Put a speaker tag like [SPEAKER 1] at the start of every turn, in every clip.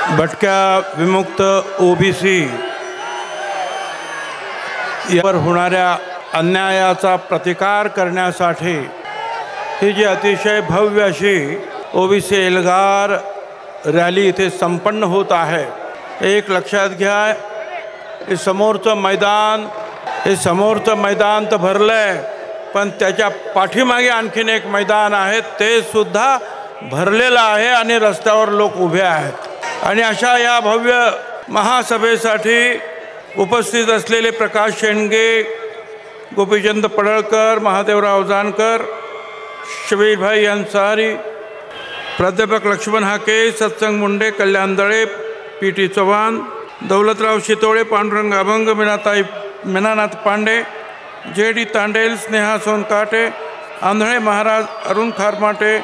[SPEAKER 1] भटक्या विमुक्त ओबीसी यावर होणाऱ्या अन्यायाचा प्रतिकार करण्यासाठी ही जी अतिशय भव्य अशी ओबीसी एल्गार रॅली इथे संपन्न होत आहे। एक लक्षात घ्या, हे समोरचं मैदान तर भरलंय, पण त्याच्या पाठीमागे आणखीन एक मैदान आहे, ते सुद्धा भरलेलं आहे आणि रस्त्यावर लोक उभे आहेत। आणि अशा या भव्य महासभेसाठी उपस्थित असलेले प्रकाश शेंडगे, गोपीचंद पडळकर, महादेवराव जानकर, शबीरभाई अन्सारी, प्राध्यापक लक्ष्मण हाके, सत्संग मुंडे, कल्याण दळे, पी.टी. चव्हाण, दौलतराव शितोळे, पांडुरंग अभंग, मीनानाथ पांडे, जे.डी. तांडेल, स्नेहा सोनकाटे, आंधळे महाराज, अरुण खारमाटे,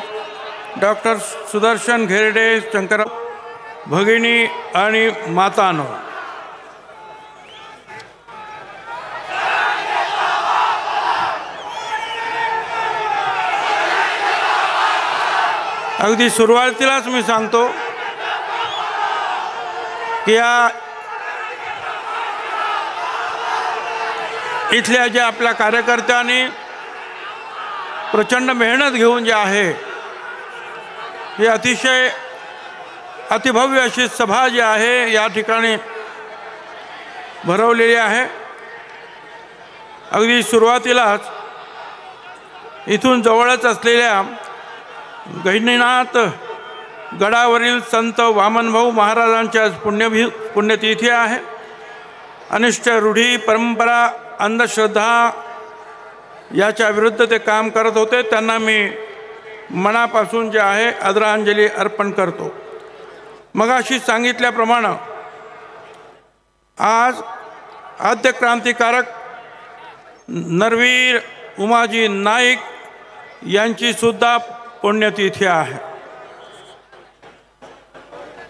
[SPEAKER 1] डॉक्टर सुदर्शन घेरडे, शंकरराव भगिनी आणि मातानो, अगदी सुरुवातीलाच मी सांगतो की या इथल्या ज्या आपल्या कार्यकर्त्यांनी प्रचंड मेहनत घेऊन जे आहे, ही अतिशय अतिभव्य अशी सभा जी आहे या ठिकाणी भरवलेली आहे। अगदी सुरुवातीलाच इथून जवळच असलेल्या गहिनीनाथ गडावरील संत वामनभाऊ महाराजांची आज पुण्यतिथी आहे। अनिष्ट रूढी, परंपरा, अंधश्रद्धा याच्या विरुद्ध ते काम करत होते, त्यांना मी मनापासून जे आहे आदरांजली अर्पण करतो। मगाशी सांगितल्याप्रमाणे आज आद्य क्रांतिकारक नरवीर उमाजी नाईक यांची सुद्धा पुण्यतिथी आहे।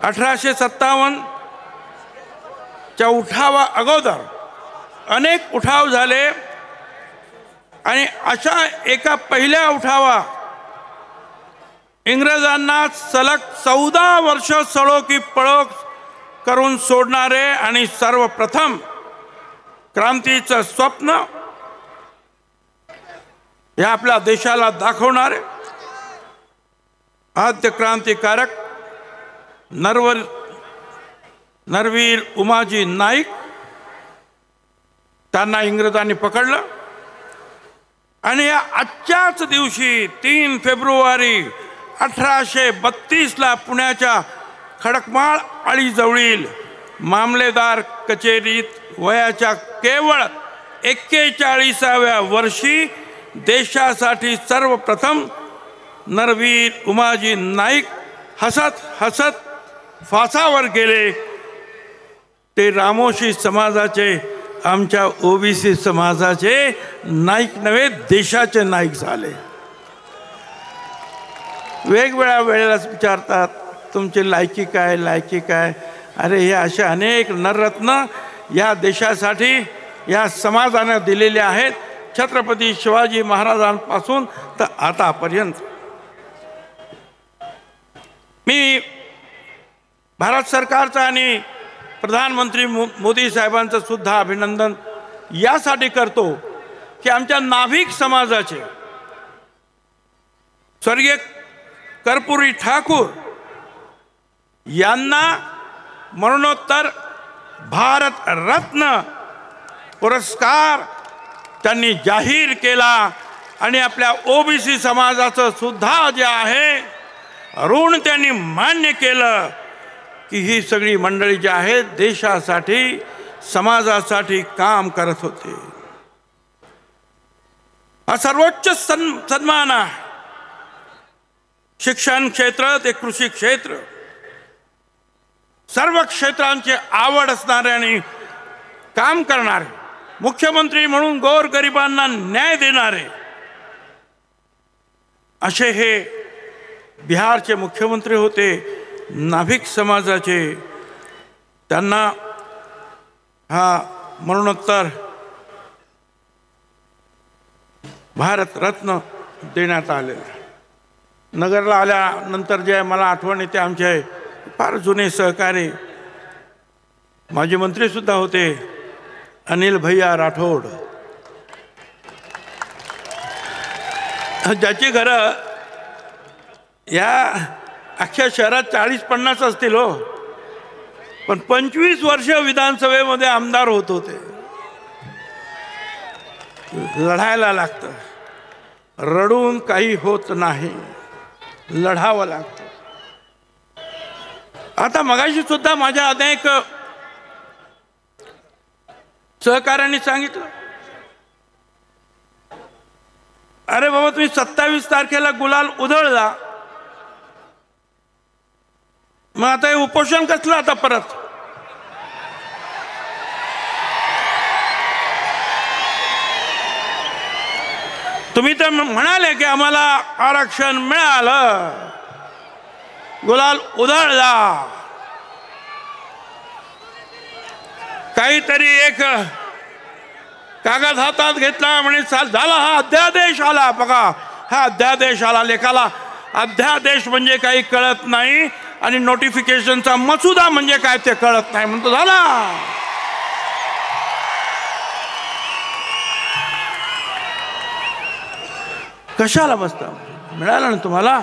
[SPEAKER 1] 1857 च्या उठावा अगोदर अनेक उठाव झाले आणि अशा एका पहिल्या उठावा इंग्रजांना सलग 14 वर्ष सळो की पळो करून सोडणारे आणि सर्वप्रथम क्रांतीचं स्वप्न या आपल्या देशाला दाखवणारे आद्य क्रांतिकारक नरवीर उमाजी नाईक, त्यांना इंग्रजांनी पकडलं आणि या आजच्याच दिवशी 3 फेब्रुवारी 1832 पुण्याच्या खडकमाळ आळीजवळील मामलेदार कचेरीत वयाच्या केवळ 41व्या वर्षी देशासाठी सर्वप्रथम नरवीर उमाजी नाईक हसत हसत फासावर गेले। ते रामोशी समाजाचे, आमच्या ओबीसी समाजाचे नाईक नव्हे, देशाचे नाईक झाले। वेगवेगळ्या वेळेला विचारतात तुमची लायकी काय। अरे हे असे अनेक नररत्न या देशासाठी या समाजाने दिलेले आहेत, छत्रपती शिवाजी महाराजांपासून तर आतापर्यंत। मी भारत सरकारचा आणि प्रधानमंत्री मोदी साहेबांचं सुद्धा अभिनंदन यासाठी करतो की आमच्या नाभिक समाजाचे स्वर्गीय कर्पूरी ठाकूर यांना मरणोत्तर भारत रत्न पुरस्कार त्यांनी जाहीर केला आणि आपल्या ओबीसी समाजाचं सुद्धा जे आहे ऋण त्यांनी मान्य केलं की ही सगळी मंडळी जी आहेत देशासाठी, समाजासाठी काम करत होते। हा सर्वोच्च सन्मान आहे। शिक्षण क्षेत्र ते कृषी क्षेत्र, सर्व क्षेत्रांची आवड असणारे आणि काम करणारे, मुख्यमंत्री म्हणून गोरगरिबांना न्याय देणारे असे हे बिहारचे मुख्यमंत्री होते, नाभिक समाजाचे। त्यांना हा मरणोत्तर भारत रत्न देण्यात आलेला। नगरला आल्यानंतर जे मला आठवण येते, आमचे फार जुने सहकारी माजी मंत्री सुद्धा होते, अनिल भैया राठोड, ज्याची घरं या अख्ख्या शहरात 40-50 असतील हो, पण 25 वर्ष विधानसभेमध्ये आमदार होत होते. लढायला लागतं, रडून काही होत नाही, लढावं लागतं. आता मगाशी सुद्धा माझ्या अनेक सहकार्यांनी सांगितलं, अरे बाबा तुम्ही 27 तारखेला गुलाल उधळला, मग आता हे उपोषण कसलं आता परत? तुम्ही तर म्हणाले की आम्हाला आरक्षण मिळालं, गुलाल उधळला, काहीतरी एक कागद हातात घेतला म्हणे झाला, हा अध्यादेश आला. बघा हा अध्यादेश आला. लेखाला अध्यादेश म्हणजे काही कळत नाही आणि नोटिफिकेशनचा मसुदा म्हणजे काय ते कळत नाही म्हणतो. झाला. कशाला बसता? मिळालं ना तुम्हाला.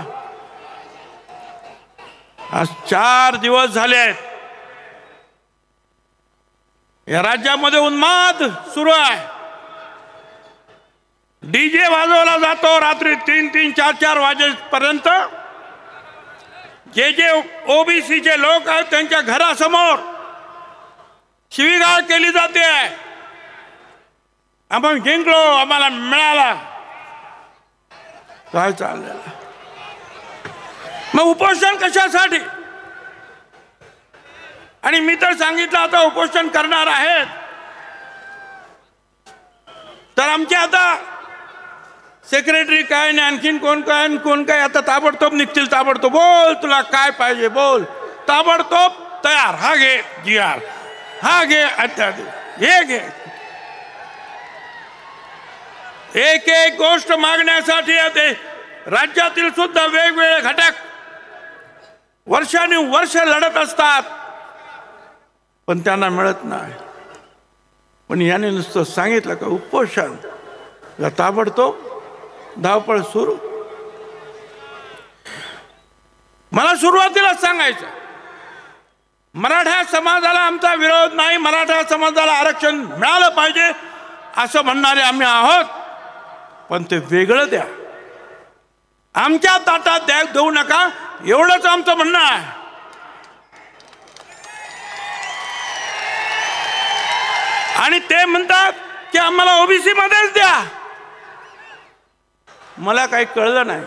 [SPEAKER 1] आज 4 दिवस झाले आहेत या राज्यामध्ये उन्माद सुरू आहे. डीजे वाजवला जातो रात्री 3-3, 4-4 वाजेपर्यंत. जे ओबीसीचे लोक आहेत त्यांच्या घरासमोर शिवीगाळ केली जाते. आपण जिंकलो, आम्हाला मिळाला. काय चाललेलं? मग उपोषण कशासाठी? आणि मी तर सांगितलं आता उपोषण करणार आहेत तर आमचे आता सेक्रेटरी काय आणि आणखीन कोण काय आता ताबडतोब निघतील. ताबडतोब बोल, तुला काय पाहिजे बोल. ताबडतोब तयार. हा घे GR, हा घे अध्यादेश, हे घे. एक एक गोष्ट मागण्यासाठी राज्यातील सुद्धा वेगवेगळे घटक वर्षानुवर्ष लढत असतात पण त्यांना मिळत नाही. पण याने नुसतं सांगितलं का उपोषण, ताबडतोब धावपळ सुरू. मला सुरुवातीला सांगायचं मराठा समाजाला आमचा विरोध नाही, मराठा समाजाला आरक्षण मिळालं पाहिजे असं म्हणणारे आम्ही आहोत. पण ते वेगळं द्या, आमच्या ताटात देऊ नका, एवढंच आमचं म्हणणं आहे. आणि ते म्हणतात की आम्हाला ओबीसी मध्येच द्या. मला काही कळलं नाही.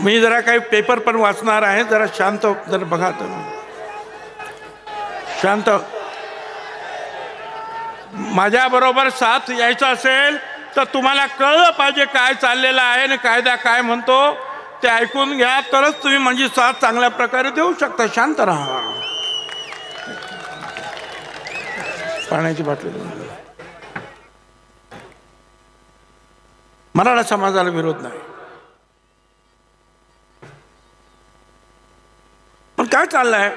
[SPEAKER 1] मी जरा काही पेपर पण वाचणार आहे. जरा शांत जरा बघा तुम्ही, शांत. माझ्या बरोबर साथ यायचं असेल तर तुम्हाला कळलं पाहिजे काय चाललेलं आहे आणि कायदा काय म्हणतो ते ऐकून घ्या, तरच तुम्ही माझी साथ चांगल्या प्रकारे देऊ शकता. शांत राहा. पाण्याची बाटली. मराठा समाजाला विरोध नाही, पण काय चाललंय?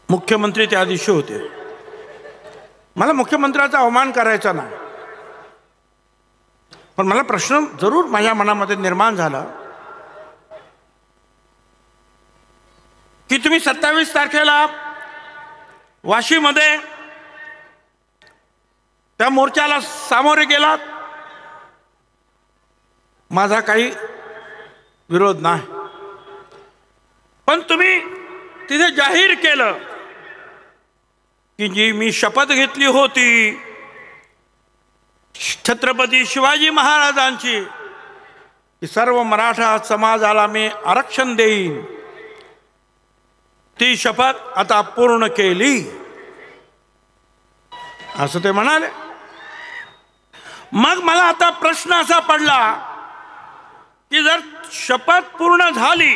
[SPEAKER 1] मुख्यमंत्री त्या दिवशी होते. मला मुख्यमंत्र्याचा अवमान करायचा नाही, पण मला प्रश्न जरूर माझ्या मनामध्ये निर्माण झाला की तुम्ही 27 तारखेला वाशीमध्ये त्या मोर्चाला सामोरे गेलात. माझा काही विरोध नाही, पण तुम्ही तिथे जाहीर केलं की जी मी शपथ घेतली होती छत्रपती शिवाजी महाराजांची की सर्व मराठा समाजाला मी आरक्षण देईन, ती शपथ आता पूर्ण केली असं ते म्हणाले. मग मला आता प्रश्न असा पडला की जर शपथ पूर्ण झाली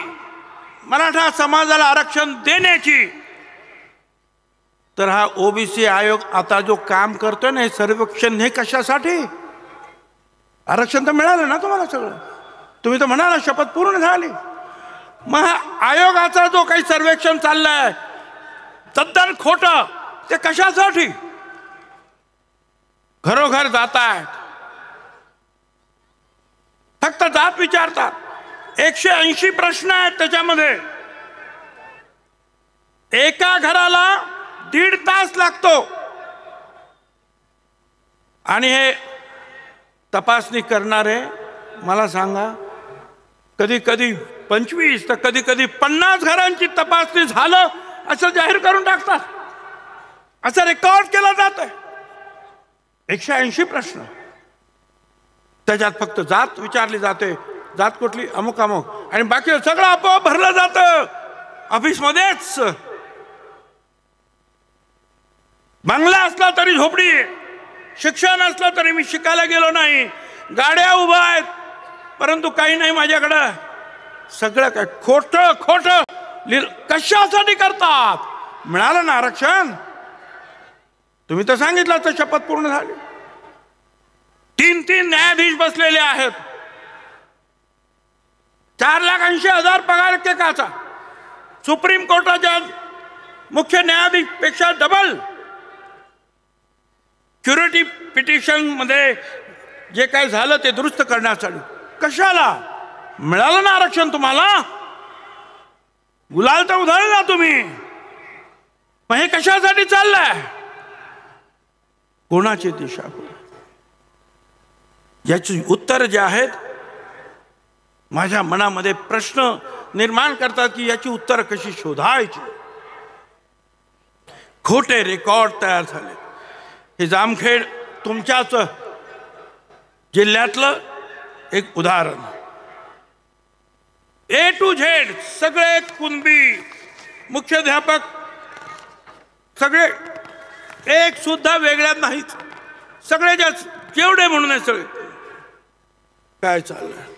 [SPEAKER 1] मराठा समाजाला आरक्षण देण्याची, तर हा ओबीसी आयोग आता जो काम करतोय ना, हे सर्वेक्षण, हे कशासाठी? आरक्षण तर मिळालं ना तुम्हाला सगळं, तुम्ही तर म्हणाला शपथ पूर्ण झाली. मग आयोगाचा जो काही सर्वेक्षण चाललंय तद्दन खोटं, ते कशासाठी? घरोघर जातायत, फक्त जात विचारतात. 180 प्रश्न आहेत त्याच्यामध्ये. एका घराला 1.5 तास लागतो. आणि हे तपासणी करणारे मला सांगा, कधी कधी 25 तर कधी कधी 50 घरांची तपासणी झालं असं जाहीर करून टाकतात. असं रेकॉर्ड केलं जातं. 180 प्रश्न, त्याच्यात फक्त जात विचारली जाते. जात कुठली? अमुक अमुक. आणि बाकी सगळं आपोआप भरलं जातं ऑफिसमध्येच. बंगला असला तरी झोपडी, शिक्षण असलं तरी मी शिकायला गेलो नाही, गाड्या उभ्या आहेत परंतु काही नाही माझ्याकडं. सगळं काय खोटं खोटं कशासाठी करतात? मिळालं ना आरक्षण, तुम्ही तर सांगितलं तर शपथ पूर्ण झाली. 3 न्यायाधीश बसलेले आहेत. 4,80,000 पगार एकेकाचा. सुप्रीम कोर्टाच्या मुख्य न्यायाधीश पेक्षा डबल. क्युरेटिव्ह पिटिशन मध्ये जे काय झालं ते दुरुस्त करण्यासाठी. कशाला? मिळालं ना आरक्षण तुम्हाला, गुलाल तर उधळलं ना तुम्ही. मग हे कशासाठी चाललंय? कोणाची दिशाभूल? याची उत्तर जे आहेत माझ्या मनामध्ये प्रश्न निर्माण करतात की याची उत्तर कशी शोधायची. खोटे रेकॉर्ड तयार झाले. हे जामखेड तुमच्याच जिल्ह्यातलं एक उदाहरण. A to Z सगळे कुणबी मुख्याध्यापक, सगळे एक सुद्धा वेगळ्यात नाहीत. सगळे जेवढे म्हणून आहे सगळे. काय चाललंय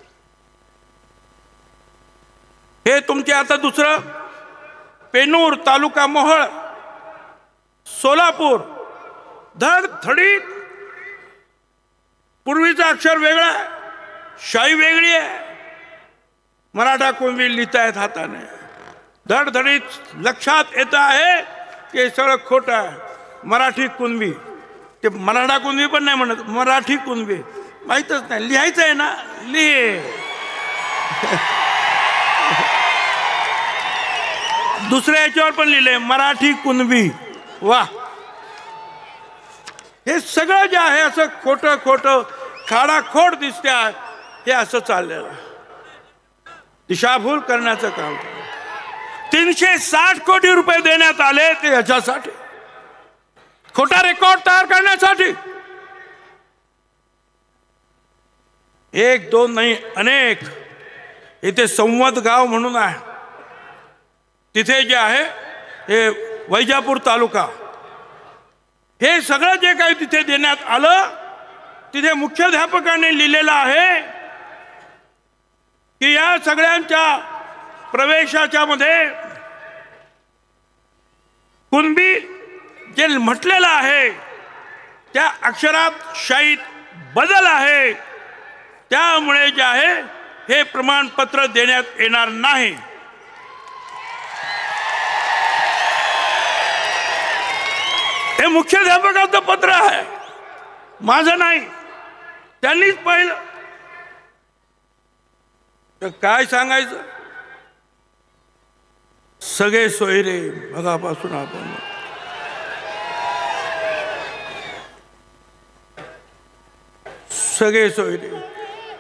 [SPEAKER 1] हे तुमचे? आता दुसरं पेनूर तालुका मोहोळ सोलापूर, धडधडीत. पूर्वीचा अक्षर वेगळा आहे, शाई वेगळी आहे. मराठा कुणबी लिहितायत हाताने. धडधडीत लक्षात येत आहे की हे सगळं खोटं आहे. मराठी कुणबी, ते मराठा कुणबी पण नाही म्हणत, मराठी कुणबी. माहीतच नाही, लिहायचं आहे ना, लिहे. दुसऱ्या याच्यावर पण लिहिले मराठी कुणबी. वा, हे सगळं जे आहे असं खोटं खोटं खाडाखोड दिसते आहे. हे असं चाललेलं दिशाभूल करण्याचं काम. 360 कोटी रुपये देण्यात आले ते याच्यासाठी, खोटा रेकॉर्ड तयार करण्यासाठी. 1 2 नाही, अनेक. इथे संवद गाव म्हणून आहे, तिथे जे आहे हे वैजापूर तालुका, हे सगळं जे काही तिथे देण्यात आलं, तिथे मुख्याध्यापकाने लिहिलेलं आहे की या सगळ्यांच्या प्रवेशाच्या मध्ये कुणबी जे म्हटलेलं आहे त्या अक्षरात शाईत बदल आहे. त्यामुळे जे आहे हे प्रमाणपत्र देण्यात येणार नाही. हे मुख्याध्यापकाचं पत्र आहे, माझं नाही. त्यांनीच पाहिलं तर काय सांगायचं. सगळे सोयरे बघापासून आपण सगळे सोयरे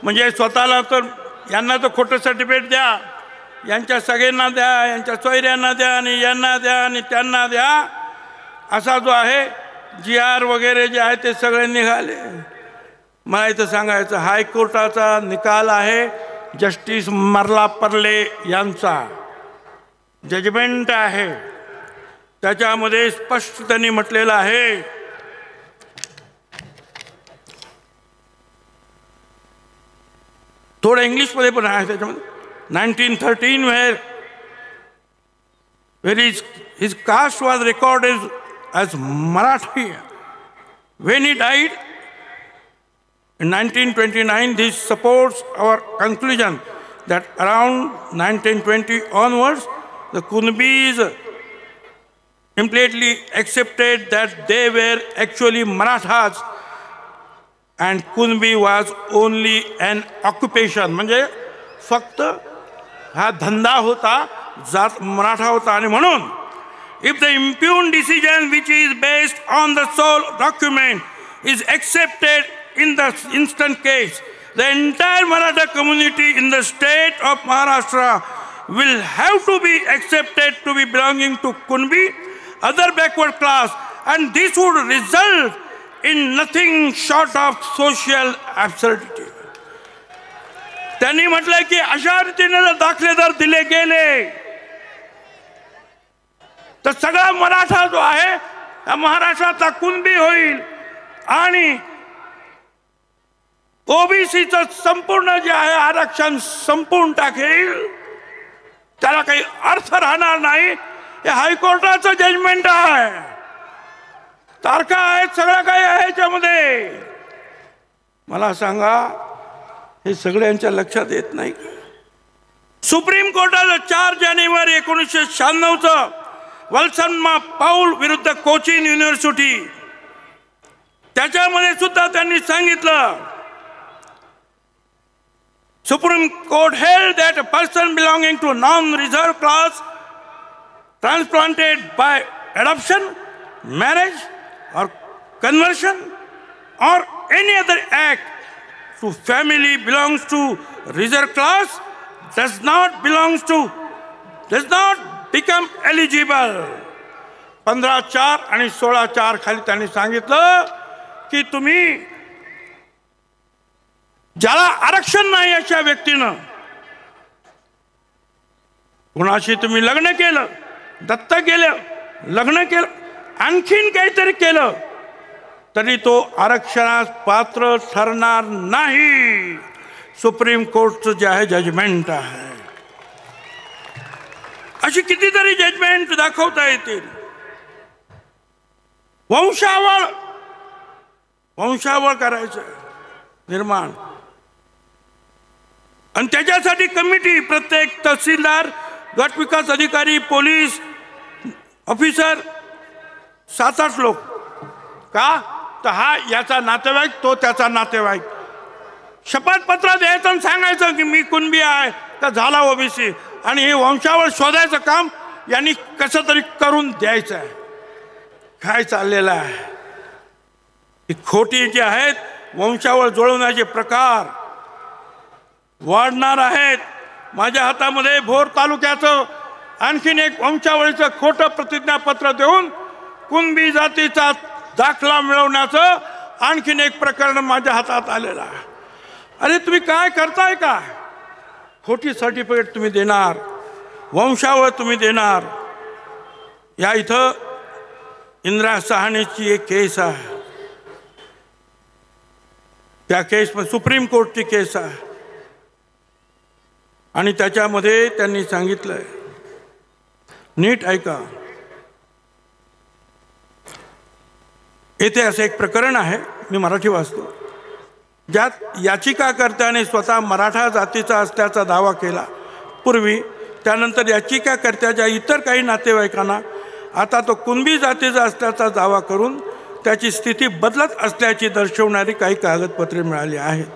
[SPEAKER 1] म्हणजे स्वतःला तर यांना तर खोटं सर्टिफिकेट द्या, यांच्या सगळ्यांना द्या, यांच्या सोयऱ्यांना द्या, आणि यांना द्या आणि त्यांना द्या. असा जो आहे GR वगैरे जे आहे ते सगळे निघाले. मला इथं सांगायचं, हायकोर्टाचा निकाल आहे, जस्टिस मर्लापर्ले यांचा जजमेंट आहे. त्याच्यामध्ये स्पष्ट त्यांनी म्हटलेलं आहे थोडं इंग्लिशमध्ये पण आहे त्याच्यामध्ये. 1913 where his caste was recorded as Marathi. When he died in 1929, this supports our conclusion that around 1920 onwards, the Kunbis implicitly accepted that they were actually Marathas and Kunbi was only an occupation. म्हणजे फक्त हा धंदा होता, जात मराठा होता. आणि म्हणून if the impugned decision which is based on the sole document is accepted in the instant case, the entire Maratha community in the state of Maharashtra will have to be accepted to be belonging to Kunbi, other backward class, and this would result in nothing short of social absurdity. त्यांनी म्हटलं की अशा रीतीने जर दाखले जर दिले गेले तर सगळा मराठा जो आहे महाराष्ट्राचा कुणबी होईल आणि ओबीसीचं संपूर्ण जे आहे आरक्षण संपून टाकेल, त्याला काही अर्थ राहणार नाही. हे हायकोर्टाचं जजमेंट आहे, तारखा आहेत, सगळं काही आहे याच्यामध्ये. मला सांगा हे सगळ्यांच्या लक्षात येत नाही. सुप्रीम कोर्टाचं 4 जानेवारी 1996 वल्सन्मा पाऊल विरुद्ध कोचिन युनिव्हर्सिटी, त्याच्यामध्ये सुद्धा त्यांनी सांगितलं, Supreme Court held that a person belonging to a non-reserved class transplanted by adoption, marriage or conversion or any other act to family belongs to reserved class does not become eligible. 15(4) आणि 16(4) खाली त्यांनी सांगितलं की तुम्ही ज्याला आरक्षण नाही अशा व्यक्तीनं कुणाशी तुम्ही लग्न केलं, दत्तक गेलं, लग्न केलं, आणखीन काहीतरी केलं तरी तो आरक्षणास पात्र ठरणार नाही. सुप्रीम कोर्टचं जे आहे जजमेंट आहे. अशी कितीतरी जजमेंट दाखवता येतील. वंशावळ करायचं निर्माण, आणि त्याच्यासाठी कमिटी, प्रत्येक तहसीलदार, गट विकास अधिकारी, पोलीस ऑफिसर, 7-8 लोक. का तर हा याचा नातेवाईक, तो त्याचा नातेवाईक. शपथपत्र द्यायचं आणि सांगायचं की मी कुणबी आहे तर झाला ओबीसी, आणि हे वंशावळ शोधायचं काम यांनी कसं तरी करून द्यायचं आहे. काय चाललेलं आहे? ही खोटी जे आहेत वंशावळ जुळवण्याचे प्रकार वाढणार आहेत. माझ्या हातामध्ये भोर तालुक्याचं आणखीन एक वंशावळीचं खोटं प्रतिज्ञापत्र देऊन कुणबी जातीचा दाखला मिळवण्याचं आणखीन एक प्रकरण माझ्या हातात आलेलं आहे. अरे तुम्ही काय करताय का? खोटी सर्टिफिकेट तुम्ही देणार, वंशावळ तुम्ही देणार. या इथं इंदिरा सहानीची एक केस आहे, त्या केसमध्ये सुप्रीम कोर्टची केस आहे आणि त्याच्यामध्ये त्यांनी सांगितलंय, नीट ऐका. येथे असं एक प्रकरण आहे, मी मराठी वाचतो, ज्यात याचिकाकर्त्याने स्वतः मराठा जातीचा असल्याचा दावा केला पूर्वी. त्यानंतर याचिकाकर्त्याच्या इतर काही नातेवाईकांना आता तो कुणबी जातीचा असल्याचा दावा करून त्याची स्थिती बदलत असल्याची दर्शवणारी काही कागदपत्रे मिळाली आहेत.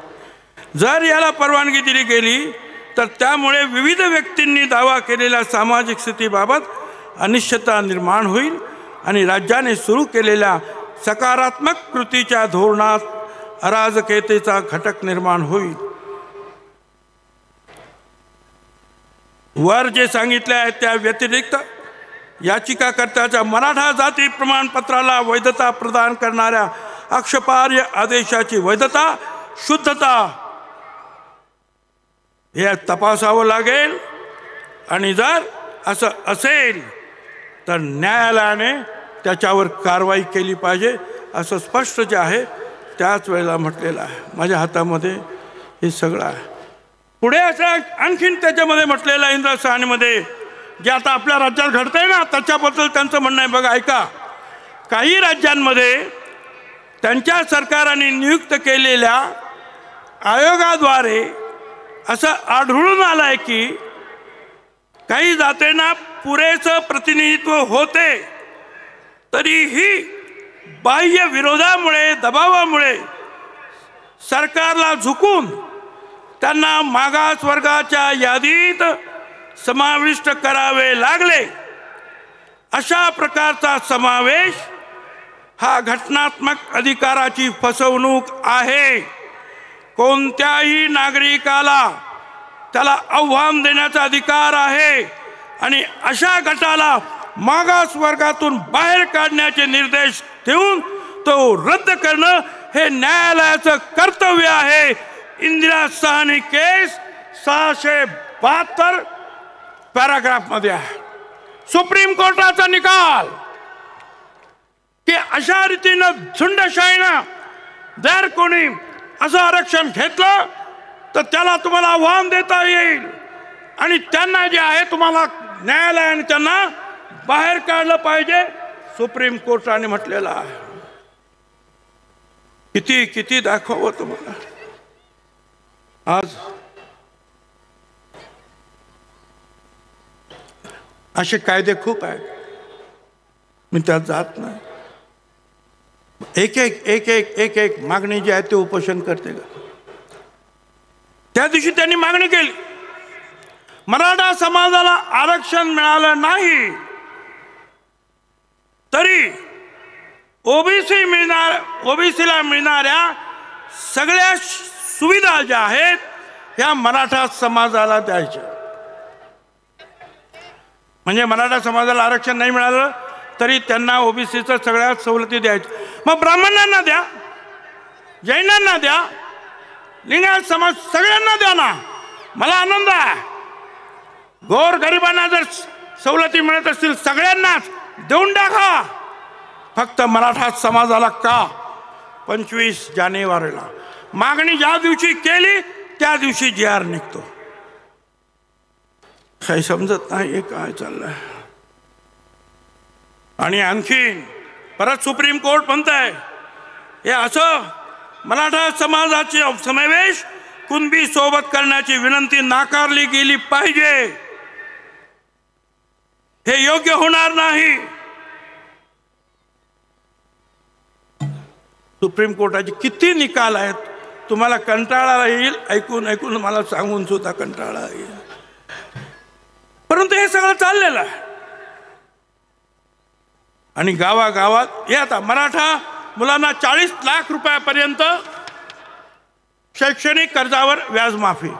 [SPEAKER 1] जर याला परवानगी दिली गेली तर त्यामुळे विविध व्यक्तींनी दावा केलेल्या सामाजिक स्थितीबाबत अनिश्चितता निर्माण होईल आणि राज्याने सुरू केलेल्या सकारात्मक कृतीच्या धोरणात अराजकतेचा घटक निर्माण होईल. वर जे सांगितले आहे त्या व्यतिरिक्त याचिकाकर्त्याच्या मराठा जाती प्रमाणपत्राला वैधता प्रदान करणाऱ्या आक्षेपार्ह आदेशाची वैधता, शुद्धता हे तपासावं लागेल. आणि जर असं असेल तर न्यायालयाने त्याच्यावर कारवाई केली पाहिजे असं स्पष्ट जे आहे त्याच वेळेला म्हटलेलं आहे. माझ्या हातामध्ये हे सगळं आहे. पुढे असं आणखीन त्याच्यामध्ये म्हटलेलं आहे इंदिरा सहानीमध्ये, जे आता आपल्या राज्यात घडतंय ना त्याच्याबद्दल त्यांचं म्हणणं आहे. बघा, ऐका. काही राज्यांमध्ये त्यांच्या सरकारांनी नियुक्त केलेल्या आयोगाद्वारे असं आढळून आलं आहे की काही जातींना पुरेसं प्रतिनिधित्व होते तरीही बाह्य विरोधामुळे दबावामुळे सरकारला झुकून त्यांना मागासवर्गाच्या यादीत समाविष्ट करावे लागले। अशा प्रकारचा समावेश हा घटनात्मक अधिकाराची फसवणूक आहे। कोणत्याही नागरिकाला त्याला आव्हान देण्याचा अधिकार आहे आणि अशा गटाला मागासवर्गातून बाहेर काढण्याचे निर्देश देऊन तो रद्द करणं हे न्यायालयाचं कर्तव्य आहे। इंदिरा साहनी केस 672 पॅराग्राफ मध्ये आहे। सुप्रीम कोर्टाचा निकाल की अशा रीतीनं झुंडशाहीनं जर कोणी असं आरक्षण घेतलं तर त्याला तुम्हाला आव्हान देता येईल आणि त्यांना जे आहे तुम्हाला न्यायालयाने त्यांना बाहेर काढलं पाहिजे, सुप्रीम कोर्टाने म्हटलेलं आहे। किती किती दाखवावं तुम्हाला। आज असे कायदे खूप आहेत, मी त्यात जात नाही। एक एक एक एक एक एक मागणी जी आहे ते उपोषण करते का? त्या दिवशी त्यांनी मागणी केली, मराठा समाजाला आरक्षण मिळालं नाही तरी ओबीसीला मिळणाऱ्या सगळ्या सुविधा ज्या आहेत ह्या मराठा समाजाला द्यायच्या। म्हणजे मराठा समाजाला आरक्षण नाही मिळालं तरी त्यांना ओबीसीच्या सगळ्या सवलती द्यायच्या। मग ब्राह्मणांना द्या, जैनांना द्या, लिंगायत समाज सगळ्यांना द्या ना, मला आनंद आहे। गोर गरिबांना जर सवलती मिळत असतील सगळ्यांनाच देऊन टाका, फक्त मराठा समाजाला का? 25 जानेवारीला मागणी ज्या दिवशी केली त्या दिवशी GR निघतो। काही समजत नाही हे काय चाललंय। आणि आणखी परत सुप्रीम कोर्ट म्हणतंय हे असं मराठा समाजाचे समावेश कुणबी सोबत करण्याची विनंती नाकारली गेली पाहिजे, हे योग्य होणार नाही। सुप्रीम कोर्टाचे किती निकाल आहेत, तुम्हाला कंटाळा येईल ऐकून ऐकून, मला सांगून सुद्धा कंटाळा येईल, परंतु हे सगळं चाललेलं आहे। आणि गावागावात हे आता मराठा मुलांना 40 लाख रुपयापर्यंत शैक्षणिक कर्जावर व्याज माफी।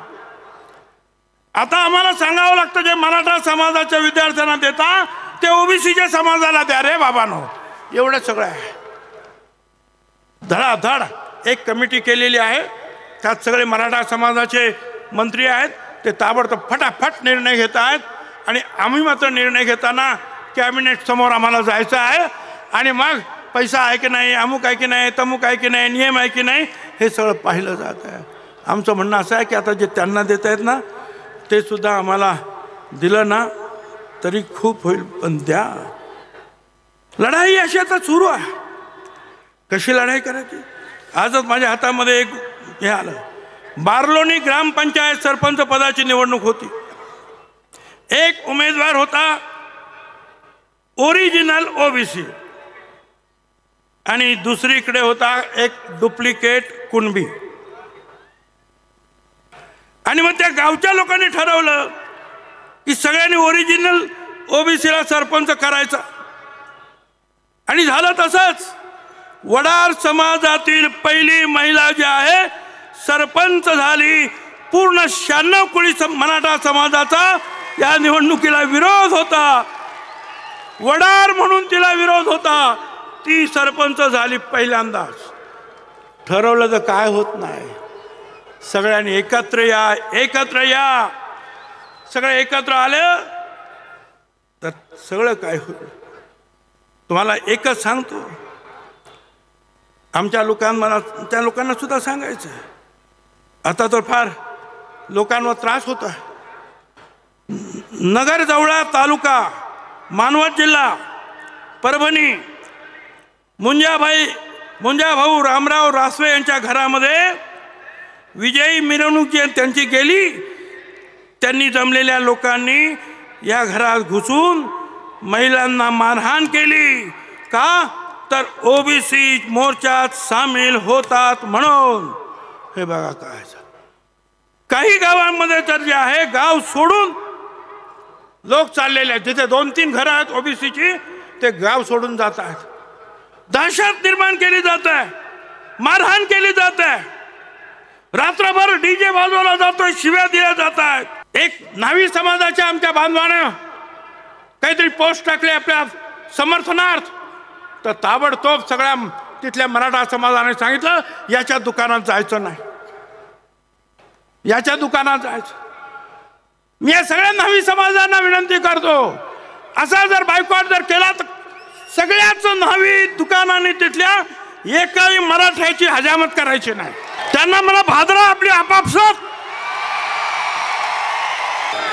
[SPEAKER 1] आता आम्हाला सांगावं लागतं जे मराठा समाजाच्या विद्यार्थ्यांना देता ते ओबीसीच्या समाजाला द्या रे बाबांनो, एवढं सगळं आहे। धडाधड एक कमिटी केलेली आहे, त्यात सगळे मराठा समाजाचे मंत्री आहेत, ते ताबडतोब फटाफट निर्णय घेत आहेत। आणि आम्ही मात्र निर्णय घेताना कॅबिनेट समोर आम्हाला जायचं आहे आणि मग पैसा आहे की नाही, अमुक आहे की नाही, तमुक आहे की नाही, नियम आहे की नाही, हे सगळं पाहिलं जात आहे। आमचं म्हणणं असं आहे की आता जे त्यांना देत आहेत ना ते सुद्धा आम्हाला दिलं ना तरी खूप होईल, पण द्या। लढाई अशी आता सुरू आहे, कशी लढाई करायची? आजच माझ्या हातामध्ये एक हे आलं, बारलोणी ग्रामपंचायत सरपंच पदाची निवडणूक होती। एक उमेदवार होता ओरिजिनल ओबीसी आणि दुसरीकडे होता एक डुप्लिकेट कुणबी। आणि मग त्या गावच्या लोकांनी ठरवलं की सगळ्यांनी ओरिजिनल ओबीसीला सरपंच करायचा आणि झालं तसंच। वडार समाजातील पहिली महिला जी आहे सरपंच झाली। पूर्ण 96 कोळी मराठा समाजाचा या निवडणुकीला विरोध होता, वडार म्हणून तिला विरोध होता, ती सरपंच झाली पहिल्यांदाच। ठरवलं तर काय होत नाही, सगळ्यांनी एकत्र या, एकत्र या, सगळे एकत्र आले तर सगळं काय होईल। तुम्हाला एकच सांगतो, आमच्या लोकांना, त्या लोकांना सुद्धा सांगायचं, आता तर फार लोकांवर त्रास होता। नगर जवळा तालुका, मानवत जिल्हा, परभणी मुंजा भाऊ रामराव रासवे यांच्या घरामध्ये विजयी मिरवणूक त्यांची गेली। त्यांनी जमलेल्या लोकांनी या घरात घुसून महिलांना मारहाण केली। का तर ओबीसी मोर्चात सामील होतात म्हणून। हे बघा काय काही गावांमध्ये तर जे आहे गाव सोडून लोक चाललेले आहेत, जिथे 2-3 घरं आहेत ओबीसीची ते गाव सोडून जात आहेत। दहशत निर्माण केली जात आहे, मारहाण केली जात आहे, रात्रभर डीजे वाजवला जातोय, शिव्या दिल्या जात आहेत। एक न्हावी समाजाच्या आमच्या बांधवानं काहीतरी पोस्ट टाकले आपल्या समर्थनार्थ, तर ताबडतोब सगळ्या तिथल्या मराठा समाजाने सांगितलं याच्या दुकानात जायचं नाही, याच्या दुकानात जायचं। मी या सगळ्या न्हावी समाजांना विनंती करतो, असा जर बायकॉट जर केला तर सगळ्याच न्हावी दुकानाने तिथल्या एकाही मराठ्याची हजामत करायची नाही। त्यांना मला भादरा आपली आपापसात।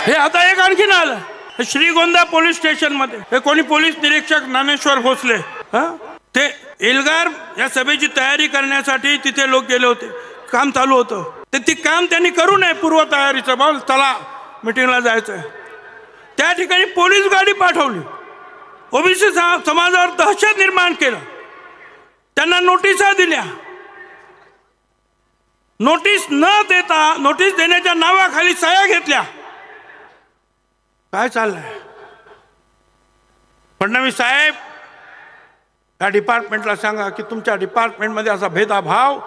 [SPEAKER 1] हे आता एक आणखीन आलं श्रीगोंदा पोलीस स्टेशन मध्ये, हे कोणी पोलीस निरीक्षक ज्ञानेश्वर भोसले ते एल्गार या सभेची तयारी करण्यासाठी तिथे लोक गेले होते, काम चालू होतं, तर ती काम त्यांनी करू नये पूर्व तयारीचं, बोल चला मीटिंगला जायचं। त्या ठिकाणी पोलीस गाडी पाठवली, ओबीसी समाजावर दहशत निर्माण केलं, त्यांना नोटिसा दिल्या, नोटीस न देता नोटीस देण्याच्या नावाखाली सह्या घेतल्या। काय चाललंय? फडणवीस साहेब या डिपार्टमेंटला सांगा की तुमच्या डिपार्टमेंटमध्ये असा भेदभाव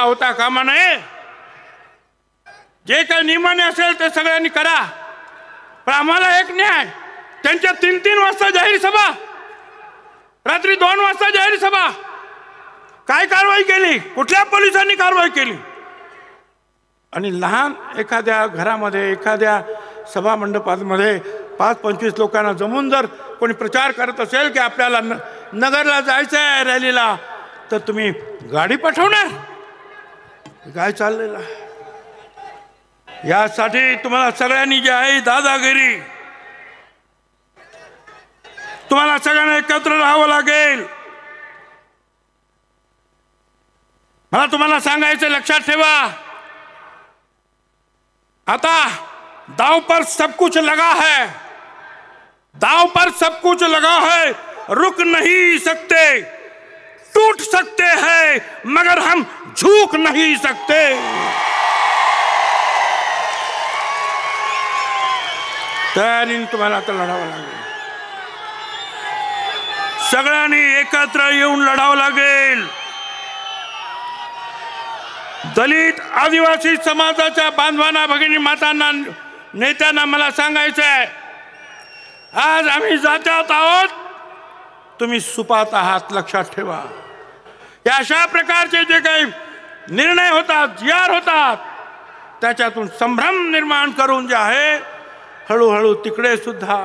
[SPEAKER 1] होता कामा नये। जे काही नियमाने असेल ते सगळ्यांनी करा, पण आम्हाला एक न्याय। त्यांच्या 3-3 वाजता जाहीर सभा, रात्री 2 वाजता जाहीर सभा, काय कारवाई केली? कुठल्या पोलिसांनी कारवाई केली? आणि लहान एखाद्या घरामध्ये एखाद्या सभा मंडपामध्ये 5-25 लोकांना जमून जर कोणी प्रचार करत असेल की आपल्याला नगरला जायचं आहे रॅलीला, तर तुम्ही गाडी पाठवणार? काय चाललेलं आहे? यासाठी तुम्हाला सगळ्यांनी जे आहे दादागिरी, तुम्हाला सगळ्यांना एकत्र राहावं लागेल। मला तुम्हाला सांगायचं, लक्षात ठेवा, आता दाव पर सब कुछ लगा है, दाव पर सब कुछ लगा है, रुक नहीं सकते, टूट सकते हैं मगर हम झुक नहीं सकते। तयारीने तुम्हाला आता लढावं लागेल, सगळ्यांनी एकत्र येऊन लढावं लागेल। दलित आदिवासी समाजाच्या बांधवांना, भगिनी मातांना, नेत्यांना मला सांगायचं आहे, आज आम्ही जात्यात आहोत, तुम्ही सुपात आहात, लक्षात ठेवा। या अशा प्रकारचे जे काही निर्णय होतात, जिआर होतात, त्याच्यातून संभ्रम निर्माण करून जे आहे हळूहळू तिकडे सुद्धा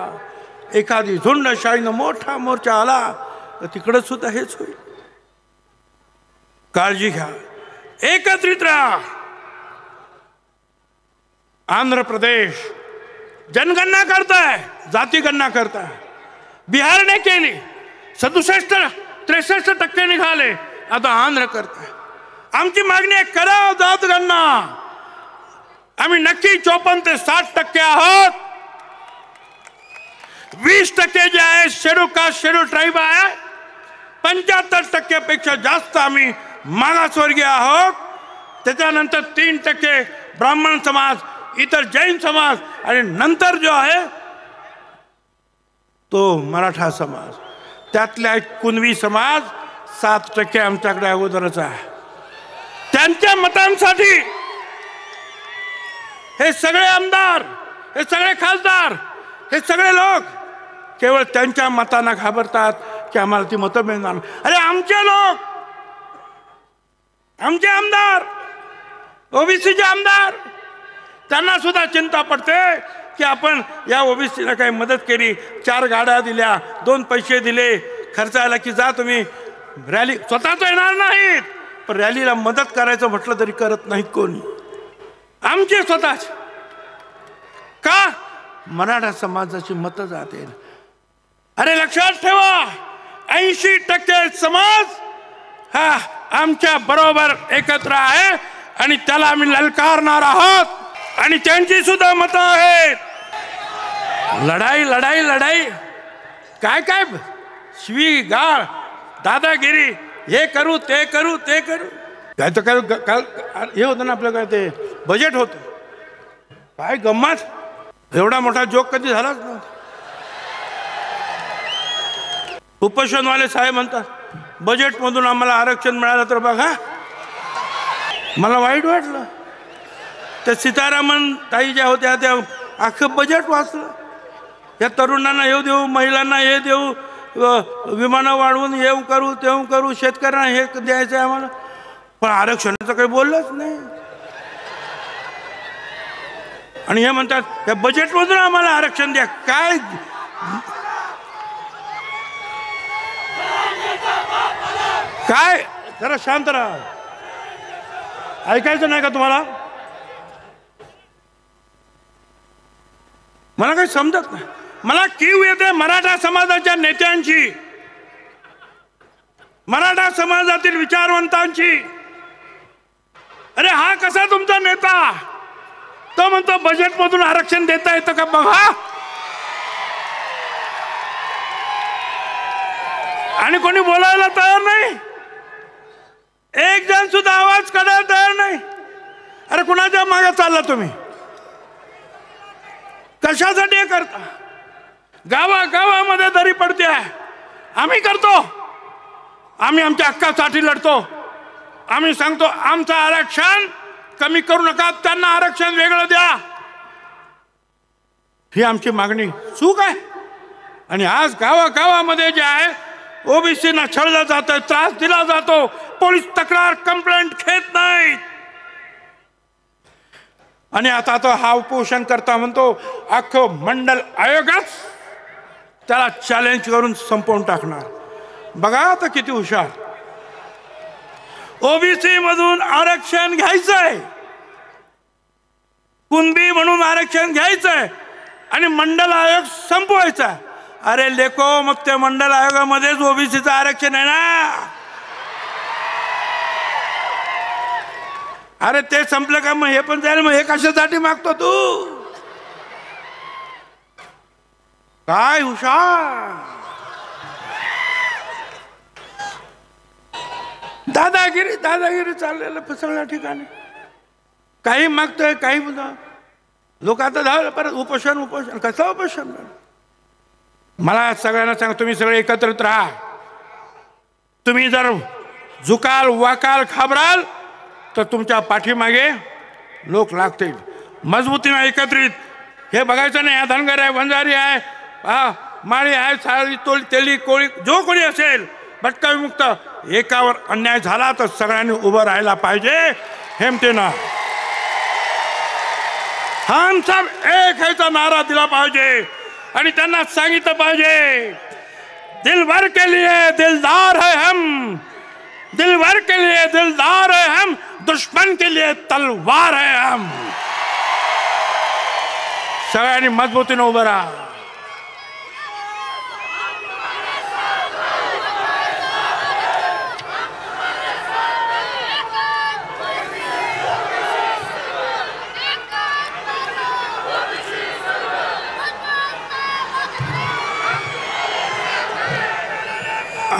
[SPEAKER 1] एखादी झुंडशाहीनं मोठा मोर्चा आला तर तिकडे सुद्धा हेच होईल। काळजी घ्या, एकत्रित राहा। आंध्र प्रदेश जनगणना करताय, जाती गणना करताय, बिहारने केली, 67-63% निघाले, आता आंध्र करताय। आमची मागणी आहे, करा जात गणना। आम्ही नक्की 54 ते 60% आहोत। 20% जे आहे शेड्यूल कास्ट, शेड्यूल ट्राईब आहे, 75% पेक्षा जास्त आम्ही मागासवर्गीय आहोत। त्याच्यानंतर 3% ब्राह्मण समाज, इतर जैन समाज, आणि नंतर जो आहे तो मराठा समाज, त्यातला एक कुणबी समाज 7% आमच्याकडे अगोदरच आहे। त्यांच्या मतांसाठी हे सगळे आमदार, हे सगळे खासदार, हे सगळे लोक केवळ त्यांच्या मतांना घाबरतात की आम्हाला ती मतं मिळणार। अरे आमचे लोक, आमचे आमदार, ओबीसीचे आमदार, त्यांना सुद्धा चिंता पडते की आपण या ओबीसीला काही मदत केली, 4 गाड्या दिल्या, 2 पैसे दिले, खर्चायला की जा तुम्ही रॅली, स्वतःच येणार नाहीत पण रॅलीला मदत करायचं म्हटलं तरी करत नाहीत कोणी, आमचे स्वतःच। का? मराठा समाजाची मतं जाते। अरे लक्षात ठेवा, 80% समाज हा आमच्या बरोबर एकत्र आहे आणि त्याला आम्ही ललकारणार आहोत आणि त्यांची सुद्धा मतं आहेत. लढाई लढाई लढाई काय काय शिवी गाळ दादागिरी हे करू ते करू ते करू काय तर काय काल हे होतं ना आपलं काय ते बजेट होतं काय गंमत एवढा मोठा जोक कधी झालाच नव्हता. उपोषणवाले साहेब म्हणतात बजेटमधून आम्हाला आरक्षण मिळालं तर बघा. मला वाईट वाटलं. त्या सीतारामन ताई ज्या होत्या त्या अख्खं बजेट वाचलं. या तरुणांना येऊ देऊ महिलांना हे देऊ विमानं वाढवून येऊ करू तेऊ करू शेतकऱ्यांना हे द्यायचं आहे आम्हाला पण आरक्षणाचं काही बोललंच नाही. आणि हे म्हणतात या बजेटमधून आम्हाला आरक्षण द्या. काय काय जरा शांत राहा. ऐकायचं नाही का तुम्हाला? मला काही समजत नाही. मला कीव येते मराठा समाजाच्या नेत्यांची मराठा समाजातील विचारवंतांची. अरे हा कसा तुमचा नेता? तो म्हणतो बजेटमधून आरक्षण देता येतं का बघा. आणि कोणी बोलायला तयार नाही. एक जण सुद्धा आवाज काढायला तयार नाही. अरे कुणाच्या मागे चालला तुम्ही? कशासाठी करता? गावागावामध्ये दरी पडते आहे. आम्ही करतो. आम्ही आमच्या हक्कासाठी लढतो. आम्ही सांगतो आमचं आरक्षण कमी करू नका त्यांना आरक्षण वेगळं द्या ही आमची मागणी चूक आहे. आणि आज गावागावामध्ये जे आहे ओबीसीना छळलं जातं त्रास दिला जातो. पोलीस तक्रार कंप्लेंट घेत नाहीत. आणि आता तो हा उपोषण करता म्हणतो अख्खं मंडल आयोगच त्याला चॅलेंज करून संपवून टाकणार. बघा आता किती हुशार. ओबीसी मधून आरक्षण घ्यायचंय कुणबी म्हणून आरक्षण घ्यायचंय आणि मंडल आयोग संपवायचा. अरे लेको मग त्या मंडल आयोगामध्येच ओबीसीचं आरक्षण आहे ना. अरे ते संपलं का मग हे पण जाईल. मग हे कशासाठी मागतो तू? काय हुशार. दादागिरी दादागिरी चाललेलं सगळ्या ठिकाणी. काही मागतोय काही लोक आता धावलं परत उपोषण उपोषण. कसं उपोषण? मला सगळ्यांना सांग तुम्ही सगळे एकत्रित राहा. तुम्ही जर झुकाल वाकाल घाबराल तर तुमच्या पाठीमागे लोक लागतील. मजबूतीनं एकत्रित हे बघायचं नाही. हा धनगर आहे वंजारी आहे हा माळी आहे साळी तोल तेली कोळी जो कोणी असेल भटका विमुक्त एकावर अन्याय झाला तर सगळ्यांनी उभं राहायला पाहिजे हेमतेनं. हम सब एक ह्याचा नारा दिला पाहिजे आणि त्यांना सांगितलं पाहिजे दिलभर के लिए दिलदार है हम. दिलभर के लिए दिलदार है हम. दुश्मन के लिए तलवार है हम. सगळ्यांनी मजबूतीनं उभं राहा.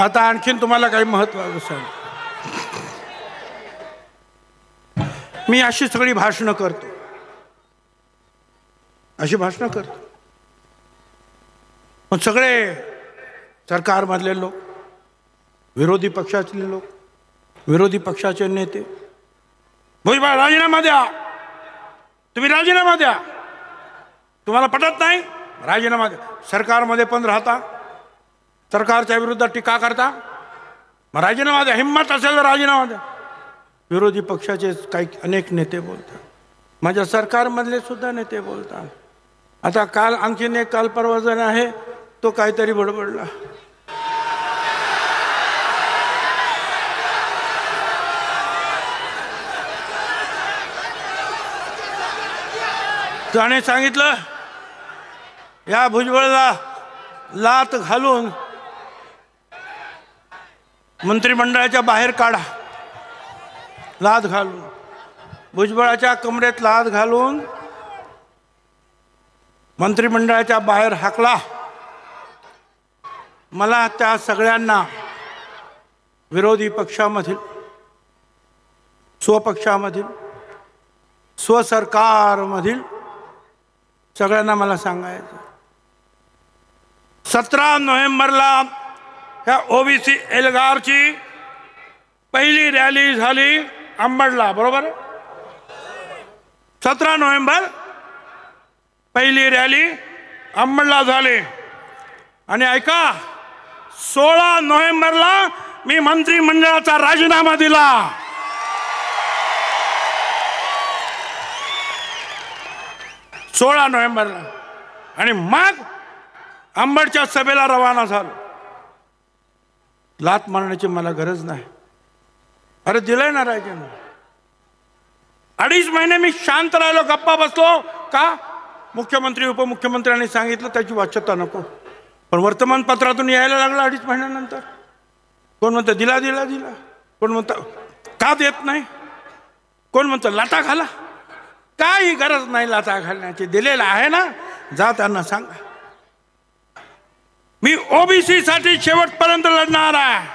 [SPEAKER 1] आता आणखीन तुम्हाला काही महत्त्वाचं सांग. मी अशी सगळी भाषणं करतो अशी भाषणं करतो पण सगळे सरकारमधले लोक विरोधी पक्षातले लोक विरोधी पक्षाचे नेते भुजबळ राजीनामा द्या. तुम्ही राजीनामा द्या. तुम्हाला पटत नाही राजीनामा द्या. सरकारमध्ये पण राहता सरकारच्या विरुद्ध टीका करता मग राजीनामा द्या. हिंमत असेल तर राजीनामा द्या. विरोधी पक्षाचे काही अनेक नेते बोलतात. माझ्या सरकारमधले सुद्धा नेते बोलतात. आता काल आणखीन एक काल परवा जण आहे तो काहीतरी बडबडला. त्याने सांगितलं या भुजबळला लात घालून मंत्रिमंडळाच्या बाहेर काढा, लाद घालून, भुजबळाच्या कमरेत लाद घालून मंत्रिमंडळाच्या बाहेर हाकला. मला त्या सगळ्यांना विरोधी पक्षामधील, स्वपक्षामधील, स्वसरकारमधील सगळ्यांना मला सांगायचं, 17 नोव्हेंबरला ह्या ओबीसी एल्गारची पहिली रॅली झाली अंबडला, बरोबर? 17 नोव्हेंबर पहिली रॅली अंबडला झाली. आणि ऐका, 16 नोव्हेंबरला मी मंत्रिमंडळाचा राजीनामा दिला. नोव्हेंबरला. आणि मग अंबडच्या सभेला रवाना झालो. लात मारण्याची मला गरज नाही. अरे दिलंय ना राजाने. 2.5 महिने मी शांत राहिलो, गप्पा बसलो. का? मुख्यमंत्री उपमुख्यमंत्र्यांनी सांगितलं त्याची वाच्यता नको. पण वर्तमानपत्रातून यायला लागला 2.5 महिन्यानंतर. कोण म्हणतं दिला दिला दिला, कोण म्हणतं का देत नाही, कोण म्हणतं लाटा घाला. काही गरज नाही लाटा घालण्याची, दिलेला आहे ना, जा त्यांना सांगा. मी ओबीसी साठी शेवटपर्यंत लढणार आहे.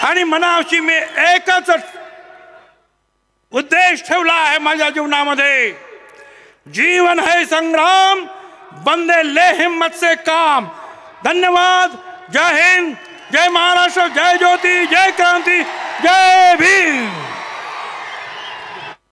[SPEAKER 1] आणि मनाशी मी एकच उद्देश ठेवला आहे माझ्या जीवनामध्ये, जीवन है संग्राम, बंदे ले हिम्मत से काम. धन्यवाद. जय हिंद, जय महाराष्ट्र, जय ज्योति, जय क्रांति, जय भीम.